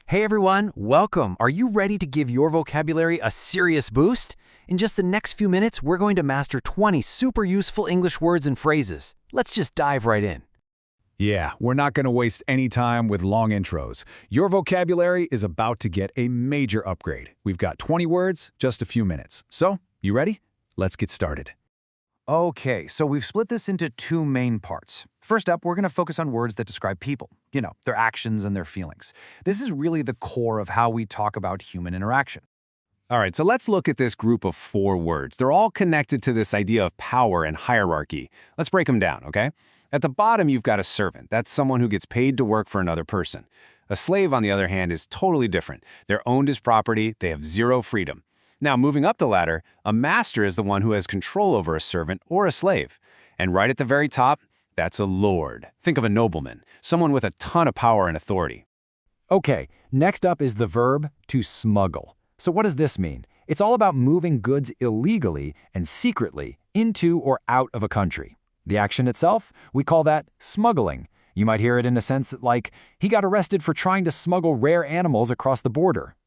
Hey everyone, welcome. Are you ready to give your vocabulary a serious boost? In just the next few minutes, we're going to master 20 super useful English words and phrases. Let's just dive right in. Yeah, we're not going to waste any time with long intros. Your vocabulary is about to get a major upgrade. We've got 20 words, just a few minutes. So, you ready? Let's get started. Okay, so we've split this into two main parts. First up, we're going to focus on words that describe people, their actions and their feelings. This is really the core of how we talk about human interaction. All right, so let's look at this group of 4 words. They're all connected to this idea of power and hierarchy. Let's break them down, okay? At the bottom, you've got a servant. That's someone who gets paid to work for another person. A slave, on the other hand, is totally different. They're owned as property. They have zero freedom. Now, moving up the ladder, a master is the one who has control over a servant or a slave. And right at the very top, that's a lord. Think of a nobleman, someone with a ton of power and authority. Okay, next up is the verb to smuggle. So what does this mean? It's all about moving goods illegally and secretly into or out of a country. The action itself, we call that smuggling. You might hear it in a sense that like, he got arrested for trying to smuggle rare animals across the border.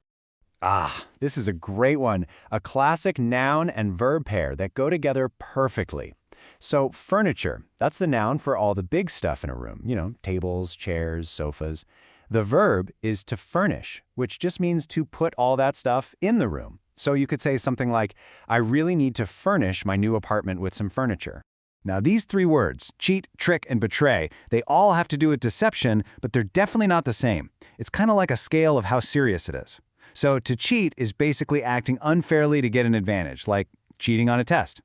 This is a great one. A classic noun and verb pair that go together perfectly. So furniture, that's the noun for all the big stuff in a room, tables, chairs, sofas. The verb is to furnish, which just means to put all that stuff in the room. So you could say something like, I really need to furnish my new apartment with some furniture. Now these 3 words, cheat, trick, and betray, they all have to do with deception, but they're definitely not the same. It's kind of like a scale of how serious it is. So to cheat is basically acting unfairly to get an advantage, like cheating on a test.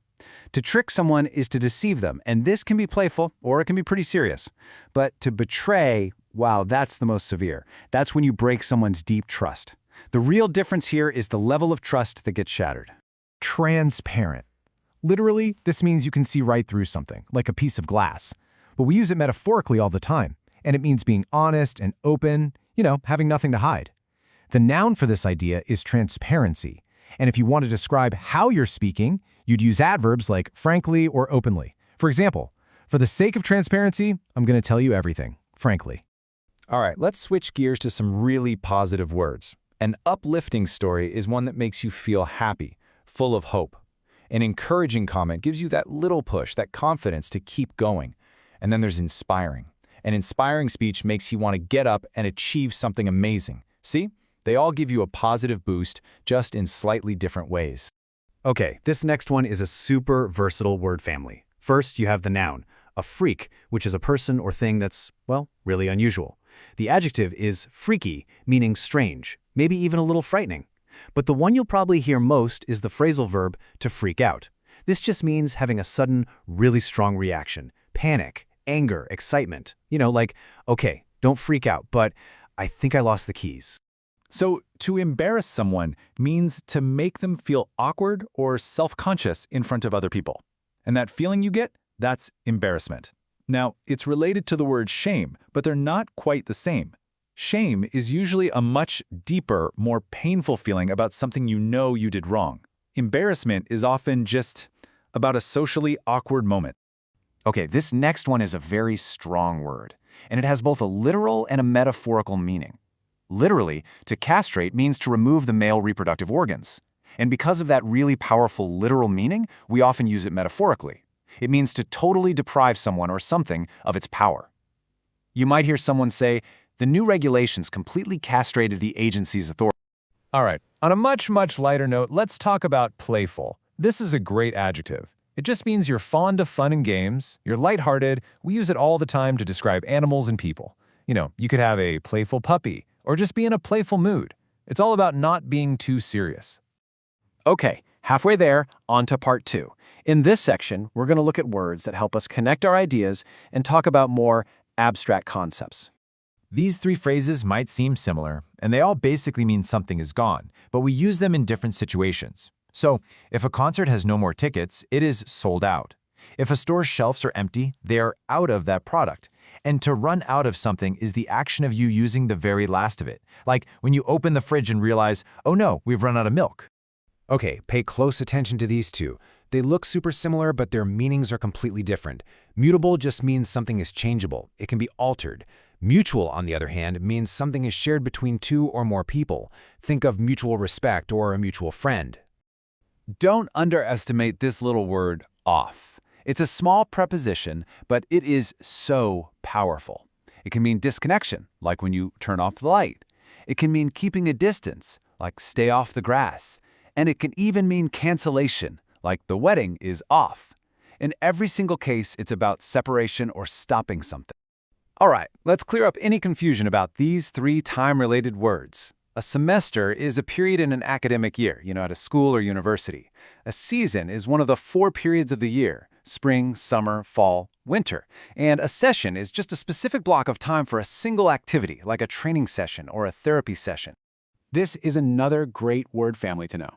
To trick someone is to deceive them, and this can be playful or it can be pretty serious. But to betray, wow, that's the most severe. That's when you break someone's deep trust. The real difference here is the level of trust that gets shattered. Transparent. Literally, this means you can see right through something, like a piece of glass. But we use it metaphorically all the time, and it means being honest and open, having nothing to hide. The noun for this idea is transparency, and if you want to describe how you're speaking, you'd use adverbs like frankly or openly. For example, for the sake of transparency, I'm going to tell you everything, frankly. All right, let's switch gears to some really positive words. An uplifting story is one that makes you feel happy, full of hope. An encouraging comment gives you that little push, that confidence to keep going. And then there's inspiring. An inspiring speech makes you want to get up and achieve something amazing. See? They all give you a positive boost, just in slightly different ways. Okay, this next one is a super versatile word family. First, you have the noun, a freak, which is a person or thing that's, really unusual. The adjective is freaky, meaning strange, maybe even a little frightening. But the one you'll probably hear most is the phrasal verb to freak out. This just means having a sudden, really strong reaction, panic, anger, excitement. Like, okay, don't freak out, but I think I lost the keys. So, to embarrass someone means to make them feel awkward or self-conscious in front of other people. And that feeling you get, that's embarrassment. Now, it's related to the word shame, but they're not quite the same. Shame is usually a much deeper, more painful feeling about something you did wrong. Embarrassment is often just about a socially awkward moment. Okay, this next one is a very strong word, and it has both a literal and a metaphorical meaning. Literally, to castrate means to remove the male reproductive organs. And because of that really powerful literal meaning, we often use it metaphorically. It means to totally deprive someone or something of its power. You might hear someone say, the new regulations completely castrated the agency's authority. All right, on a much lighter note, let's talk about playful. This is a great adjective. It just means you're fond of fun and games, you're lighthearted. We use it all the time to describe animals and people. You could have a playful puppy, or just be in a playful mood. It's all about not being too serious. Okay, halfway there, on to part 2. In this section, we're going to look at words that help us connect our ideas and talk about more abstract concepts. These 3 phrases might seem similar, and they all basically mean something is gone, but we use them in different situations. So, if a concert has no more tickets, it is sold out. If a store's shelves are empty, they are out of that product. And to run out of something is the action of you using the very last of it. Like when you open the fridge and realize, oh no, we've run out of milk. Okay, pay close attention to these 2. They look super similar, but their meanings are completely different. Mutable just means something is changeable. It can be altered. Mutual, on the other hand, means something is shared between two or more people. Think of mutual respect or a mutual friend. Don't underestimate this little word, off. It's a small preposition, but it is so powerful. It can mean disconnection, like when you turn off the light. It can mean keeping a distance, like stay off the grass. And it can even mean cancellation, like the wedding is off. In every single case, it's about separation or stopping something. All right, let's clear up any confusion about these 3 time-related words. A semester is a period in an academic year, at a school or university. A season is one of the 4 periods of the year: spring, summer, fall, winter. And a session is just a specific block of time for a single activity, like a training session or a therapy session. This is another great word family to know.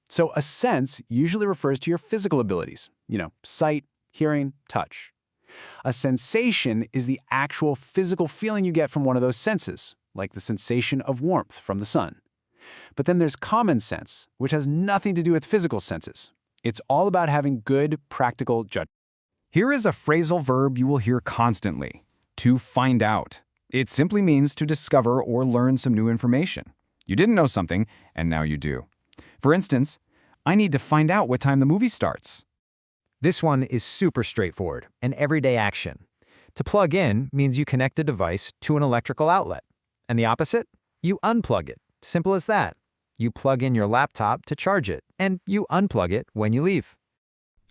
So a sense usually refers to your physical abilities, sight, hearing, touch. A sensation is the actual physical feeling you get from one of those senses, like the sensation of warmth from the sun. But then there's common sense, which has nothing to do with physical senses. It's all about having good, practical judgment. Here is a phrasal verb you will hear constantly: to find out. It simply means to discover or learn some new information. You didn't know something, and now you do. For instance, I need to find out what time the movie starts. This one is super straightforward, an everyday action. To plug in means you connect a device to an electrical outlet. And the opposite? You unplug it. Simple as that. You plug in your laptop to charge it, and you unplug it when you leave.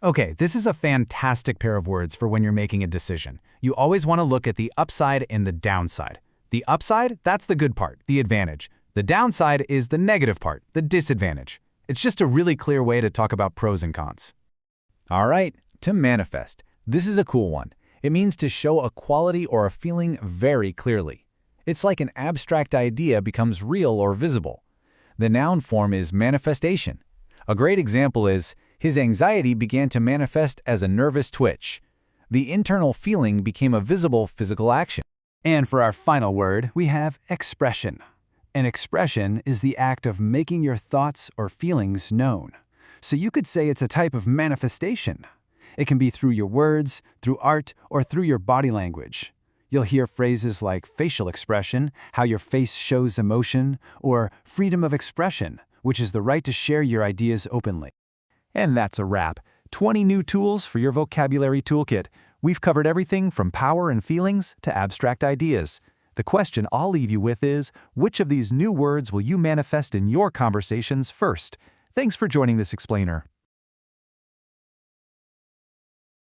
Okay, this is a fantastic pair of words for when you're making a decision. You always want to look at the upside and the downside. The upside, that's the good part, the advantage. The downside is the negative part, the disadvantage. It's just a really clear way to talk about pros and cons. All right, to manifest. This is a cool one. It means to show a quality or a feeling very clearly. It's like an abstract idea becomes real or visible. The noun form is manifestation. A great example is, his anxiety began to manifest as a nervous twitch. The internal feeling became a visible physical action. And for our final word, we have expression. An expression is the act of making your thoughts or feelings known. So you could say it's a type of manifestation. It can be through your words, through art, or through your body language. You'll hear phrases like facial expression, how your face shows emotion, or freedom of expression, which is the right to share your ideas openly. And that's a wrap. 20 new tools for your vocabulary toolkit. We've covered everything from power and feelings to abstract ideas. The question I'll leave you with is, which of these new words will you manifest in your conversations first? Thanks for joining this explainer.